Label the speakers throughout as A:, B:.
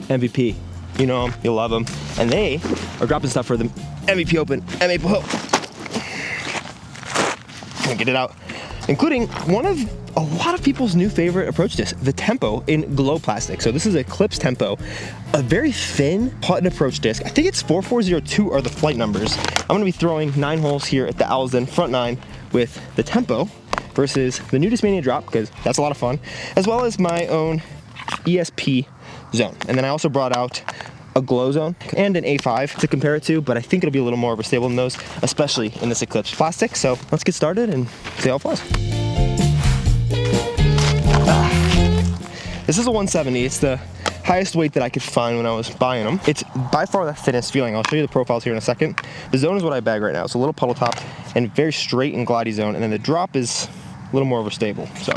A: MVP. You know them, you'll love them. And they are dropping stuff for the MVP Open, MA Pro. Gonna get it out. Including one of a lot of people's new favorite approach disc, the Tempo in glow plastic. So this is Eclipse Tempo, a very thin putt and approach disc. I think it's 4402 are the flight numbers. I'm gonna be throwing 9 holes here at the Owlsden front 9 with the Tempo versus the new Discmania drop, because that's a lot of fun, as well as my own ESP zone. And then I also brought out a glow zone and an A5 to compare it to, but I think it'll be a little more overstable than those, especially in this Eclipse plastic. So let's get started and see how it flies. This is a 170. It's the highest weight that I could find when I was buying them. It's by far the thinnest feeling. I'll show you the profiles here in a second. The zone is what I bag right now. It's a little puddle top and very straight and glidey zone, and then the drop is a little more overstable. So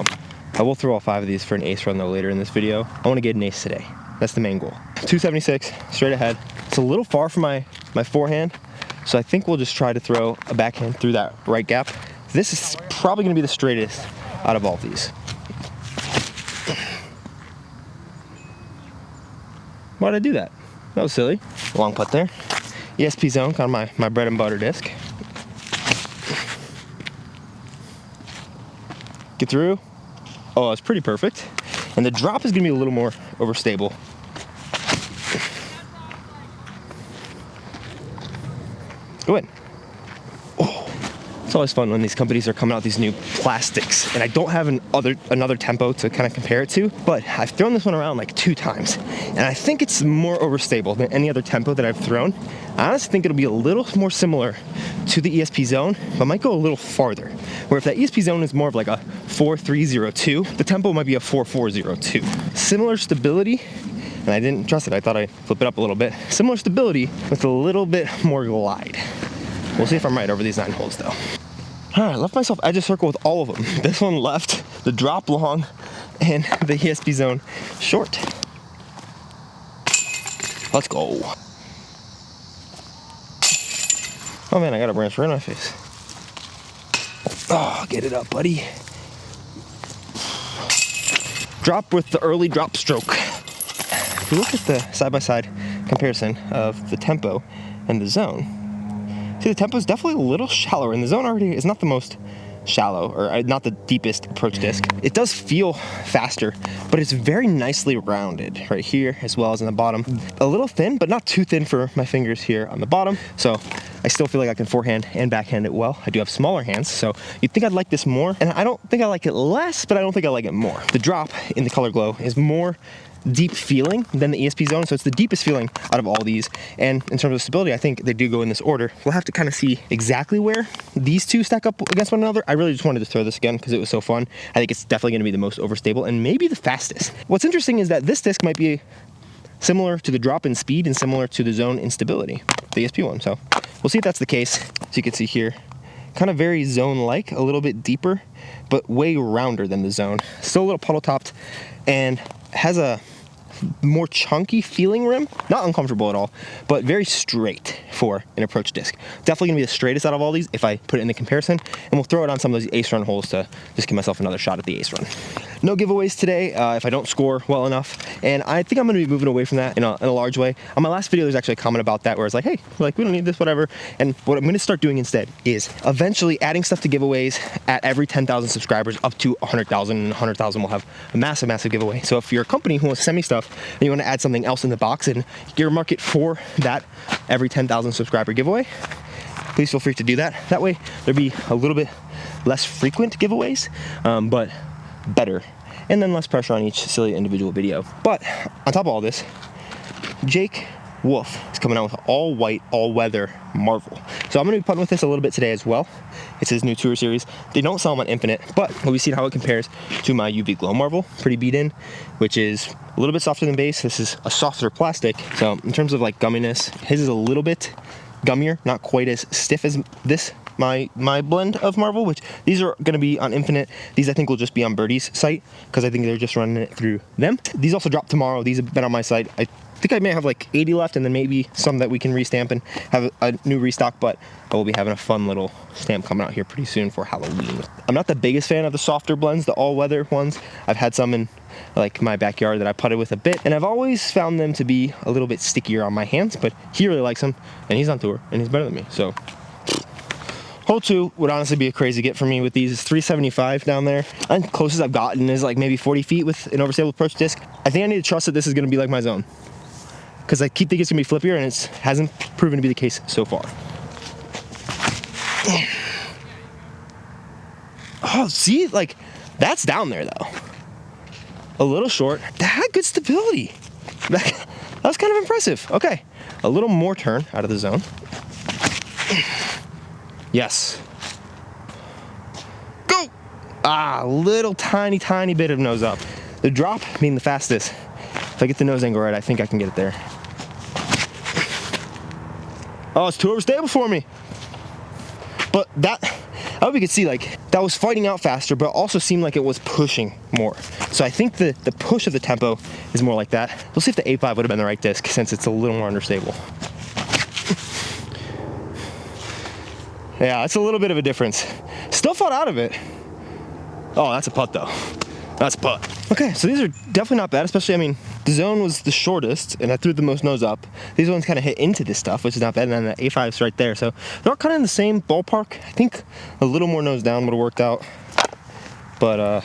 A: I will throw all 5 of these for an ace run though later in this video. I want to get an ace today. That's the main goal. 276 straight ahead. It's a little far from my forehand, so I think we'll just try to throw a backhand through that right gap. This is probably going to be the straightest out of all of these. Why did I do that? That was silly. Long putt there. ESP zone, kind of my bread and butter disc. Get through. Oh, it's pretty perfect. And the drop is gonna be a little more overstable. Go in. Oh, it's always fun when these companies are coming out with these new plastics, and I don't have another Tempo to kind of compare it to, but I've thrown this one around like 2 times, and I think it's more overstable than any other Tempo that I've thrown. I honestly think it'll be a little more similar to the ESP zone, but might go a little farther. Where if that ESP zone is more of like a 4302, the Tempo might be a 4402. Similar stability, and I didn't trust it. I thought I'd flip it up a little bit. Similar stability with a little bit more glide. We'll see if I'm right over these 9 holes though. All right, left myself edge of circle with all of them. This one left, the drop long, and the ESP zone short. Let's go. Oh man, I got a branch right in my face. Oh, get it up, buddy. Drop with the early drop stroke. If you look at the side-by-side comparison of the Tempo and the zone, see, the Tempo is definitely a little shallower, and the zone already is not the most shallow, or not the deepest approach disc. It does feel faster, but it's very nicely rounded right here as well as in the bottom. A little thin, but not too thin for my fingers here on the bottom. So I still feel like I can forehand and backhand it well. I do have smaller hands, so you'd think I'd like this more, and I don't think I like it less, but I don't think I like it more. The drop in the Color Glow is more deep feeling than the ESP zone, so it's the deepest feeling out of all these. And in terms of stability, I think they do go in this order. We'll have to kind of see exactly where these two stack up against one another. I really just wanted to throw this again because it was so fun. I think it's definitely going to be the most overstable and maybe the fastest. What's interesting is that this disc might be similar to the drop in speed and similar to the zone in stability, the ESP one. So we'll see if that's the case. So you can see here, kind of very zone-like, a little bit deeper, but way rounder than the zone. Still a little puddle topped and has a more chunky feeling rim. Not uncomfortable at all, but very straight for an approach disc. Definitely gonna be the straightest out of all these if I put it in the comparison, and we'll throw it on some of those ace run holes to just give myself another shot at the ace run. No giveaways today if I don't score well enough, and I think I'm gonna be moving away from that in a large way. On my last video, there's actually a comment about that where it's like, hey, like we don't need this, whatever. And what I'm gonna start doing instead is eventually adding stuff to giveaways at every 10,000 subscribers up to 100,000, and 100,000 will have a massive, massive giveaway. So if you're a company who wants to send me stuff and you want to add something else in the box and earmark it for that every 10,000 subscriber giveaway, please feel free to do that. That way there'll be a little bit less frequent giveaways, but better, and then less pressure on each silly individual video. But on top of all this, Jake Wolf is coming out with all white, all weather Marvel. So I'm gonna be putting with this a little bit today as well. It's his new tour series. They don't sell them on Infinite, but we'll be seeing how it compares to my UV Glow Marvel, pretty beat in, which is a little bit softer than base. This is a softer plastic. So in terms of like gumminess, his is a little bit gummier, not quite as stiff as this, my blend of Marvel, which these are gonna be on Infinite. These I think will just be on Birdie's site, because I think they're just running it through them. These also drop tomorrow. These have been on my site, I think I may have like 80 left, and then maybe some that we can restamp and have a new restock, but I will be having a fun little stamp coming out here pretty soon for Halloween. I'm not the biggest fan of the softer blends, the all-weather ones. I've had some in like my backyard that I putted with a bit, and I've always found them to be a little bit stickier on my hands, but he really likes them, and he's on tour, and he's better than me, so. Hole 2 would honestly be a crazy get for me with these. It's 375 down there. And closest I've gotten is like maybe 40 feet with an overstable approach disc. I think I need to trust that this is gonna be like my zone, because I keep thinking it's gonna be flippier, and it hasn't proven to be the case so far. Oh, see, like that's down there though. A little short. That had good stability. That was kind of impressive. Okay, a little more turn out of the zone. Yes. Go! Ah, little tiny bit of nose up. The drop being the fastest. If I get the nose angle right, I think I can get it there. Oh, it's too overstable for me. But that, I hope you could see, like, that was fighting out faster, but also seemed like it was pushing more. So I think the push of the tempo is more like that. We'll see if the A5 would have been the right disc, since it's a little more understable. Yeah, it's a little bit of a difference. Still fought out of it. Oh, that's a putt though. That's a putt. Okay, so these are definitely not bad, especially, I mean, the zone was the shortest, and I threw the most nose up. These ones kind of hit into this stuff, which is not bad, and then the A5's right there. So they're all kind of in the same ballpark. I think a little more nose down would have worked out. But,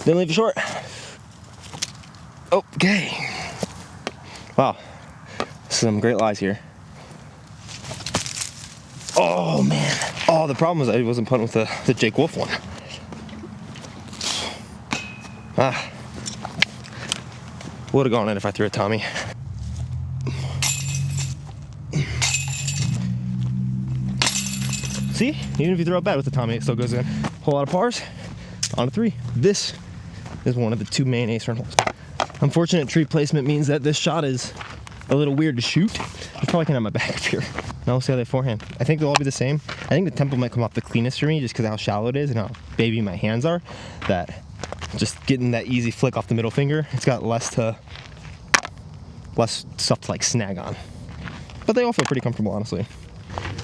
A: didn't leave it short. Okay. Wow. Some great lies here. Oh man. Oh, the problem was I wasn't putting with the Jake Wolf one. Ah. Would have gone in if I threw a Tommy. See? Even if you throw it bad with the Tommy, it still goes in. Whole lot of pars. On a 3. This is one of the 2 main ace run holes. Unfortunate tree placement means that this shot is a little weird to shoot. I'm probably gonna have my back up here. Now we'll see how they forehand. I think they'll all be the same. I think the tempo might come off the cleanest for me just because of how shallow it is and how baby my hands are. That just getting that easy flick off the middle finger, it's got less stuff to like snag on. But they all feel pretty comfortable, honestly.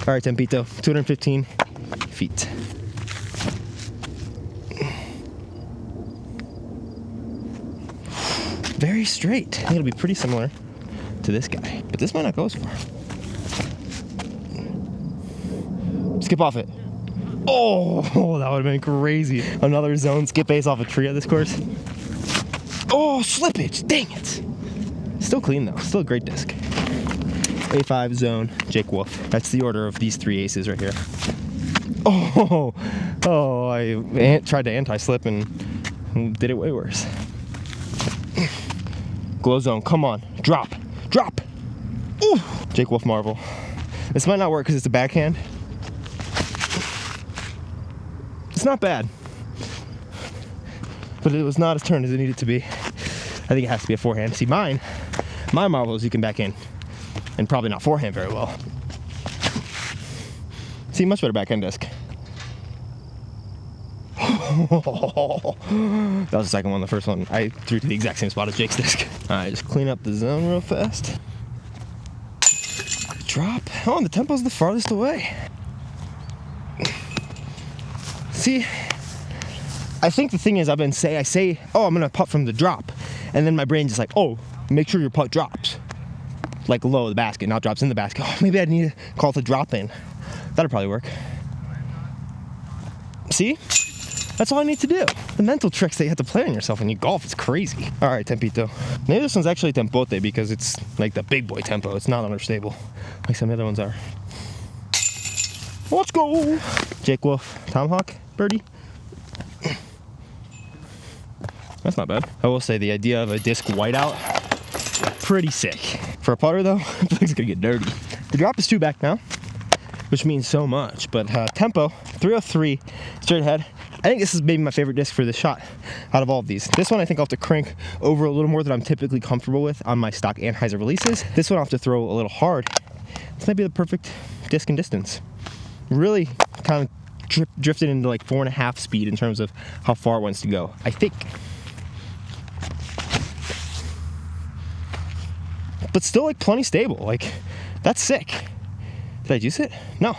A: All right, Tempito, 215 feet. Very straight. I think it'll be pretty similar to this guy, but this might not go as far. Skip off it. Oh, that would have been crazy. Another zone skip ace off a tree at this course. Oh, slippage, dang it. Still clean though, still a great disc. A5 zone, Jake Wolf. That's the order of these 3 aces right here. Oh, I tried to anti-slip and did it way worse. Glow zone, come on, drop. Ooh, Jake Wolf Marvel. This might not work because it's a backhand. It's not bad, but it was not as turned as it needed to be. I think it has to be a forehand. See, my marvels you can back in, and probably not forehand very well. See, much better backhand disc. That was the second one. The first one I threw to the exact same spot as Jake's disc. All right, just clean up the zone real fast. Drop. Oh, and the tempo's the farthest away. See, I think the thing is I say, oh, I'm gonna putt from the drop, and then my brain's just like, oh, make sure your putt drops, like low of the basket, not drops in the basket. Oh, maybe I need to call it the drop in. That'll probably work. See? That's all I need to do. The mental tricks that you have to play on yourself when you golf is crazy. All right, Tempito. Maybe this one's actually tempote because it's like the big boy tempo. It's not understable like some other ones are. Let's go. Jake Wolf, Tomahawk, birdie. That's not bad. I will say the idea of a disc whiteout, pretty sick. For a putter though, I feel like it's gonna get dirty. The drop is 2 back now, which means so much, but tempo, 303, straight ahead. I think this is maybe my favorite disc for this shot out of all of these. This one I think I'll have to crank over a little more than I'm typically comfortable with on my stock Anheuser releases. This one I'll have to throw a little hard. This might be the perfect disc and distance. Really kind of drifted into like 4.5 speed in terms of how far it wants to go, I think. but still like plenty stable. Like, that's sick. Did I juice it? No.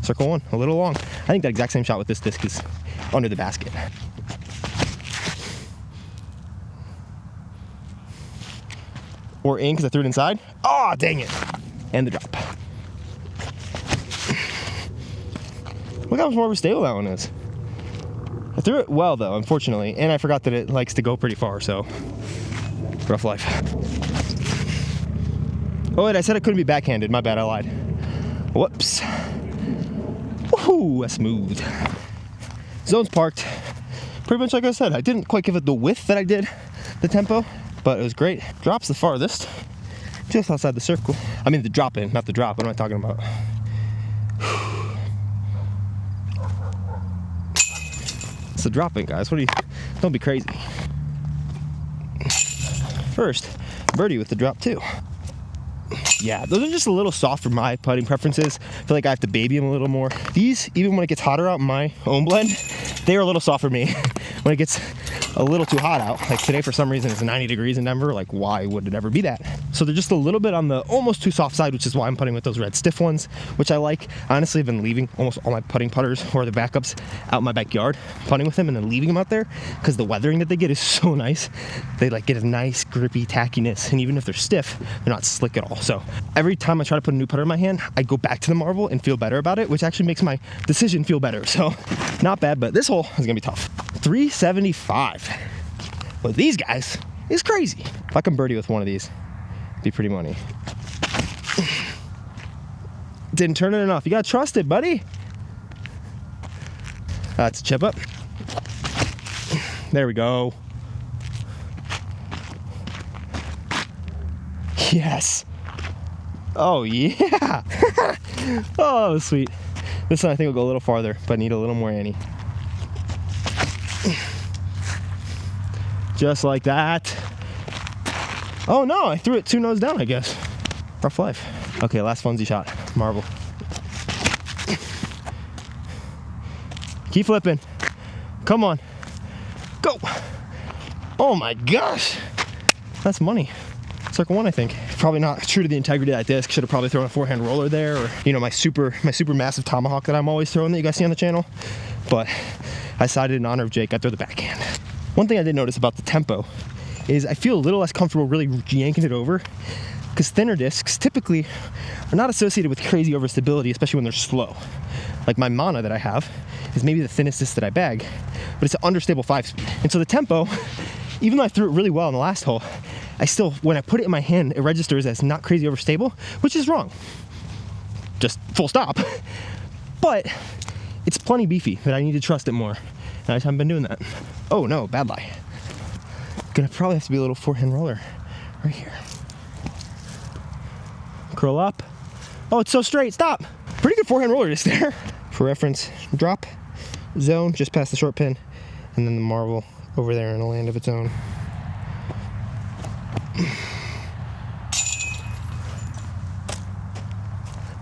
A: Circle one, a little long. I think that exact same shot with this disc is under the basket. Or in, because I threw it inside. Oh, dang it. And the drop. Look how much more stable that one is. I threw it well though, unfortunately, and I forgot that it likes to go pretty far, so rough life. Oh wait, I said it couldn't be backhanded. My bad, I lied. Whoops. Woohoo, that's smooth. Zone's parked. Pretty much like I said, I didn't quite give it the width that I did the tempo, but it was great. Drop's the farthest, just outside the circle. I mean the drop in, not the drop. What am I talking about? It's the drop in, guys. What are you? Don't be crazy. First, birdie with the drop too. Yeah, those are just a little soft for my putting preferences. I feel like I have to baby them a little more. These, even when it gets hotter out in my own blend, they are a little soft for me. When it gets a little too hot out, like today for some reason it's 90 degrees in Denver, like why would it ever be that? So they're just a little bit on the almost too soft side, which is why I'm putting with those red stiff ones, which I like. Honestly, I've been leaving almost all my putting putters or the backups out in my backyard, putting with them and then leaving them out there because the weathering that they get is so nice. They like get a nice grippy tackiness, and even if they're stiff, they're not slick at all. So every time I try to put a new putter in my hand, I go back to the Marvel and feel better about it, which actually makes my decision feel better. So not bad, but this hole is gonna be tough. 375 with these guys is crazy. If I can birdie with one of these, it'd be pretty money. Didn't turn it enough. You gotta trust it, buddy. That's a chip up. There we go. Yes. Oh yeah. Oh, sweet. This one I think will go a little farther, but need a little more ante. Just like that. Oh no, I threw it 2 nose down, I guess. Rough life. Okay, last funsy shot. Marble. Keep flipping. Come on. Go. Oh my gosh. That's money. Circle one, I think. Probably not true to the integrity of that disc. Should have probably thrown a forehand roller there, or you know, my super massive tomahawk that I'm always throwing that you guys see on the channel. But I decided in honor of Jake, I'd throw the backhand. One thing I did notice about the tempo is I feel a little less comfortable really yanking it over, because thinner discs typically are not associated with crazy overstability, especially when they're slow. Like my Mana that I have is maybe the thinnest disc that I bag, but it's an understable 5-speed. And so the tempo, even though I threw it really well in the last hole, I still, when I put it in my hand, it registers as not crazy overstable, which is wrong. Just full stop. But it's plenty beefy that I need to trust it more. And I just haven't been doing that. Oh no, bad lie. Gonna probably have to be a little forehand roller right here. Curl up. Oh, it's so straight, stop. Pretty good forehand roller just there. For reference, drop, zone, just past the short pin, and then the Marvel over there in a land of its own.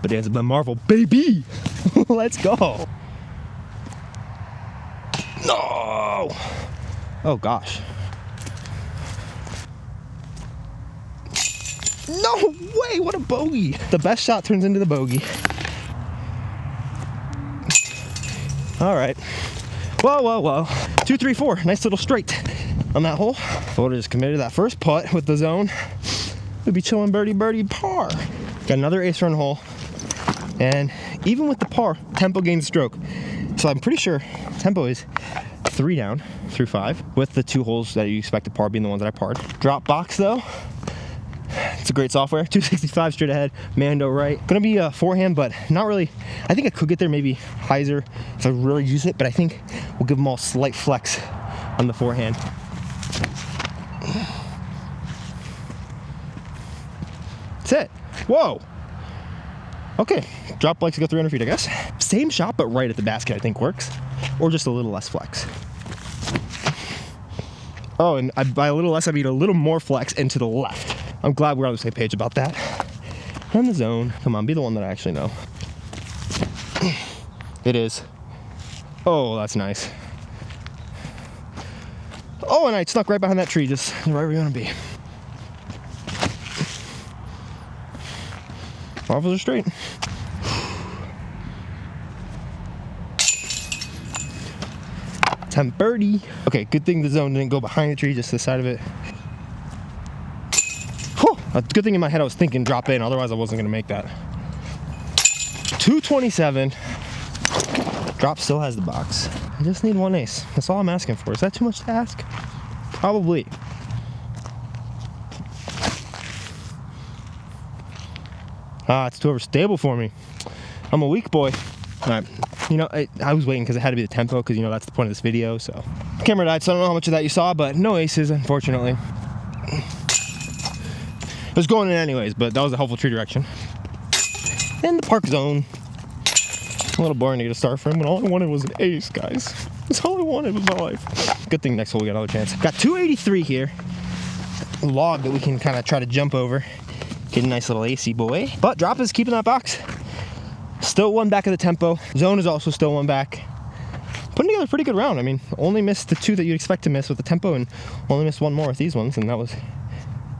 A: Bodanza by Marvel, baby! Let's go! No! Oh gosh. No way! What a bogey! The best shot turns into the bogey. All right. Well. 2, 3, 4. Nice little straight on that hole. If I would have just committed that first putt with the zone, we'd be chilling birdie par. Got another ace run hole. And even with the par, tempo gains stroke. So I'm pretty sure tempo is 3 down through 5, with the 2 holes that you expect to par being the ones that I parred. Drop box though, it's a great software. 265 straight ahead, Mando right. Gonna be a forehand, but not really. I think I could get there maybe hyzer if I really use it, but I think we'll give them all slight flex on the forehand. That's it. Whoa. Okay, drop likes to go 300 feet, I guess. Same shot, but right at the basket I think works, or just a little less flex. Oh, and by a little less, I mean a little more flex and to the left. I'm glad we're on the same page about that. And the zone, come on, be the one that I actually know. It is. Oh, that's nice. Oh, and I snuck right behind that tree, just right where you want to be. Marbles are straight. Birdie. Okay, good thing the zone didn't go behind the tree, just to the side of it. Whew, a good thing in my head I was thinking drop in, otherwise I wasn't gonna make that. 227. Drop still has the box. I just need one ace. That's all I'm asking for. Is that too much to ask? Probably. Ah, it's too overstable for me. I'm a weak boy. All right. You know, I was waiting because it had to be the tempo, because, you know, that's the point of this video, so. Camera died, so I don't know how much of that you saw, but no aces, unfortunately. It was going in anyways, but that was a helpful tree direction. And the park zone. A little boring to get a start for him, but all I wanted was an ace, guys. That's all I wanted with my life. Good thing next hole we got another chance. Got 283 here. A log that we can kind of try to jump over. Get a nice little AC boy. But drop is keeping that box. Still one back of the tempo. Zone is also still one back. Putting together a pretty good round. I mean, only missed the two that you'd expect to miss with the tempo, and only missed one more with these ones, and that was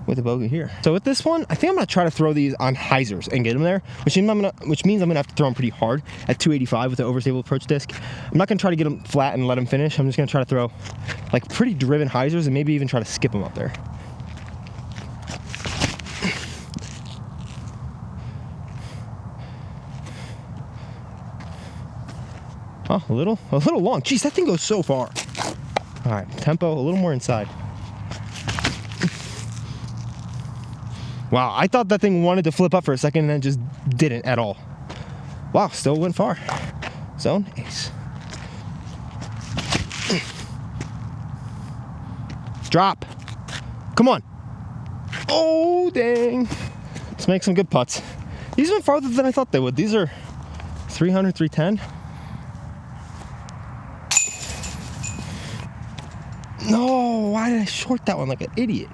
A: with the bogey here. So with this one, I think I'm gonna try to throw these on hyzers and get them there, which means I'm gonna have to throw them pretty hard at 285 with the overstable approach disc. I'm not gonna try to get them flat and let them finish. I'm just gonna try to throw like pretty driven hyzers and maybe even try to skip them up there. Oh, a little long. Jeez, that thing goes so far. All right, tempo, a little more inside. Wow, I thought that thing wanted to flip up for a second and then just didn't at all. Wow, still went far. Zone, ace. Drop. Come on. Oh, dang. Let's make some good putts. These went farther than I thought they would. These are 300, 310. No, why did I short that one like an idiot?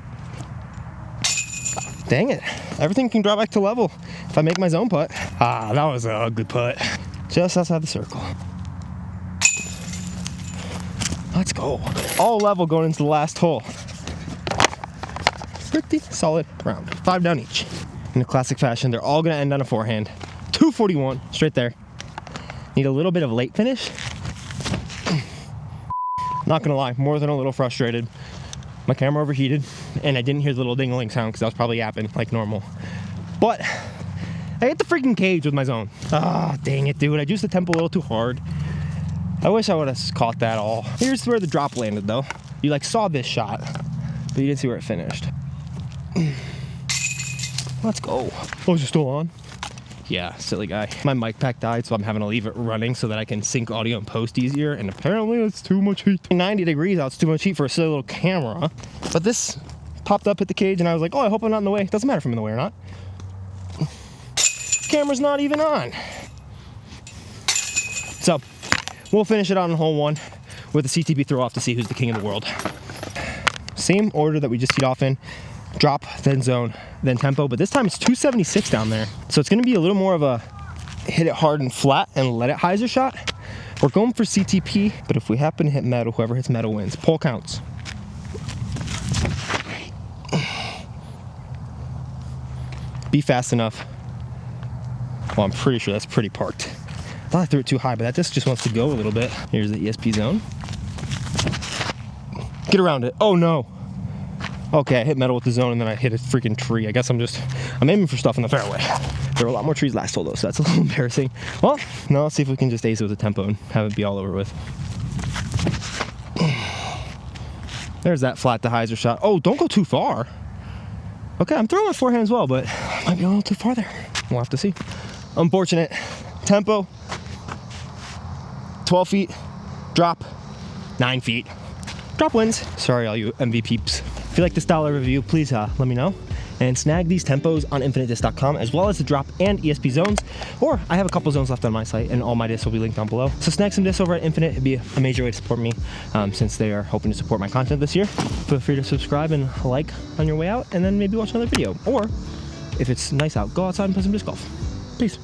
A: Dang it. Everything can drop back to level if I make my zone putt. Ah, that was a good putt. Just outside the circle. Let's go. All level going into the last hole. Pretty solid round. 5 down each. In a classic fashion, they're all going to end on a forehand. 241, straight there. Need a little bit of late finish. Not gonna lie, more than a little frustrated. My camera overheated, and I didn't hear the little ding-a-ling sound because I was probably yapping like normal. But I hit the freaking cage with my zone. Ah, dang it, dude. I juiced the tempo a little too hard. I wish I would have caught that all. Here's where the drop landed, though. You like saw this shot, but you didn't see where it finished. Let's go. Oh, is it still on? Yeah, silly guy. My mic pack died, so I'm having to leave it running so that I can sync audio and post easier, and apparently it's too much heat. 90 degrees out, it's too much heat for a silly little camera. But this popped up, hit the cage, and I was like, oh, I hope I'm not in the way. Doesn't matter if I'm in the way or not. Camera's not even on. So, we'll finish it on hole 1 with a CTB throw off to see who's the king of the world. Same order that we just teed off in. Drop, then zone, then tempo, but this time it's 276 down there. So it's gonna be a little more of a hit it hard and flat and let it hyzer shot. We're going for CTP, but if we happen to hit metal, whoever hits metal wins. Pole counts. Be fast enough. Well, I'm pretty sure that's pretty parked. I thought I threw it too high, but that disc just wants to go a little bit. Here's the ESP zone. Get around it. Oh no. Okay, I hit metal with the zone and then I hit a freaking tree. I guess I'm aiming for stuff in the fairway. There were a lot more trees last hole though, so that's a little embarrassing. Well, now let's see if we can just ace it with a tempo and have it be all over with. There's that flat to hyzer shot. Oh, don't go too far. Okay, I'm throwing my forehand as well, but I might be a little too far there. We'll have to see. Unfortunate. Tempo, 12 feet. Drop, 9 feet. Drop wins. Sorry, all you MV peeps. If you like this style of review, please let me know. And snag these tempos on infinitedisc.com, as well as the drop and ESP zones. Or I have a couple zones left on my site, and all my discs will be linked down below. So snag some discs over at Infinite. It'd be a major way to support me, since they are hoping to support my content this year. Feel free to subscribe and like on your way out, and then maybe watch another video. Or if it's nice out, go outside and play some disc golf. Peace.